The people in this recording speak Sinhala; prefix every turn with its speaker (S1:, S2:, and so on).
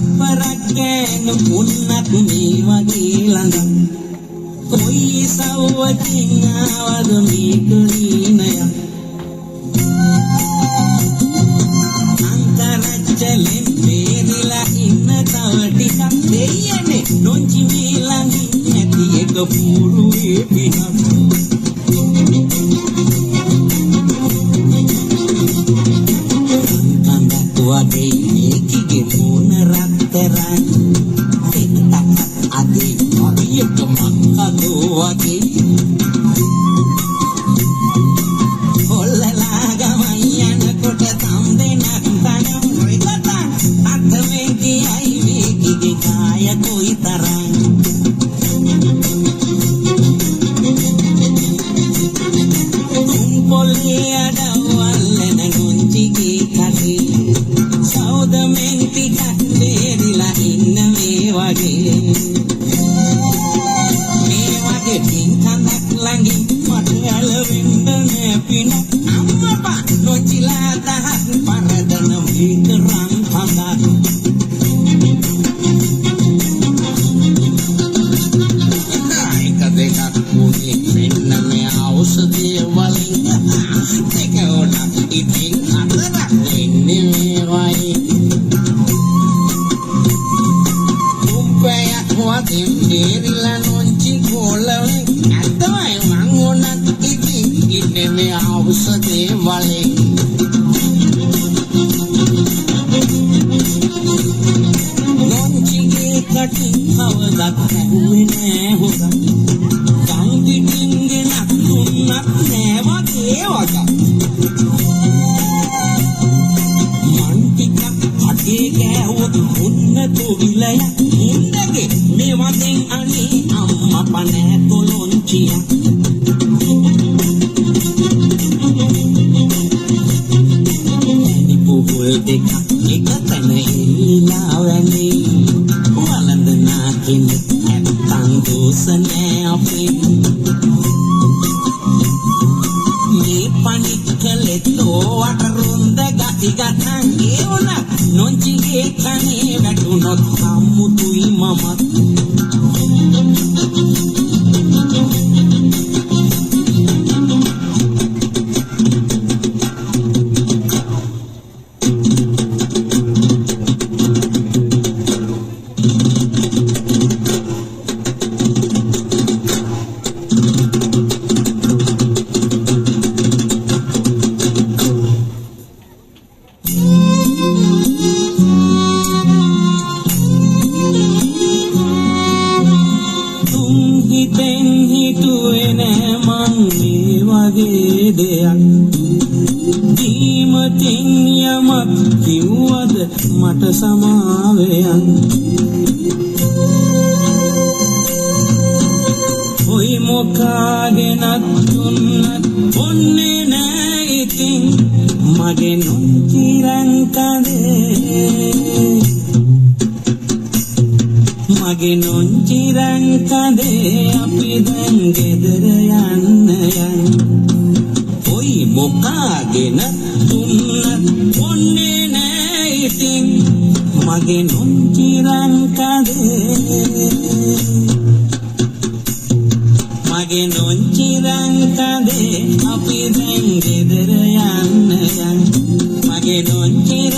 S1: කප්පරක්කෑනු පුන්නත් මේ වගේ ළඟ කොයි සව්වකින් ආවද මේ කුලීනයක් අංකරච්චලෙන් බේරිලා ඉන්න තව ටිකක් දෙයනේ නොංචි මේ ළඟින් නැති එක පුරුවේ පිටක් වගේ ඒකගේ මොන රත්තරන් එන්නත් අදී වගේක මක්කදෝ වගේ හොල්ලලා ගමන් යනකොට තම් දෙනක් තනම් රෙකට අතමේ ගියයි මේකගේ කාය කොයි තරම් පොල්ලේ අඩවල්ලන ගොන්චිගේ කටේ සෞදමෙන් ටිකක් බේරිලා ඉන්න මේ වගේ පින්කඳක් ළඟින් මට ඇලවෙන්න නෑ පින අම්මපා නොචිලා දහස් පරදන මේක රන් හඳක් එක දෙකක් මුනේ මෙන්න මේ ඖෂධය වලින් දෙක උනත් ඉතින් හතරක් වෙන්නේ මේ වයි උම්පයක් වදින් බේරිලා නොංචි කොලවෙන් ඇත්තමයි මං උනත් ඉතින් ඉන්නේ මේ ඖෂධය වලින් නොංචිගේ කටින් කවදත් ඇහුවේ නෑ හොග කම් පිටින් ගෙනත් දුන්නත් නෑ වගේ වග මං ටිකක් අගේ ගෑවොත් උන්න තොවිලයක් මුන්දගේ මේ වගේ අනේ අම්මා පනෑ තොලොන්චියක් පුහුල් දෙකක් එකතන එල්ලිලා වැනේ වළඳනා කෙනෙක් නැත්තං දෝස නෑ අපේ මේ පනික්කලෙත් ඕවට රුන්ද ගති ගතන් ඒ වුණත් නොංචිගේ කනේ වැටුනොත් සම්මුතුයි මමත් මට සමාවයන් ඔයි මොකාගෙනත් දුන්නත් ඔන්නේ නෑ ඉතින් මගේ නොංචිරන් කඳේ අපි දැන් ගෙදර යන්න යන් ඔයි මොකාගෙනත් දුන්නත් ඔන්නේ නෑ ඉතින් මගේ නොංචිරන් කඳේ මගේ නොංචිරන් කඳේ අපි දැන් ගෙදර යන්න යන් මගේ නොංචිරන්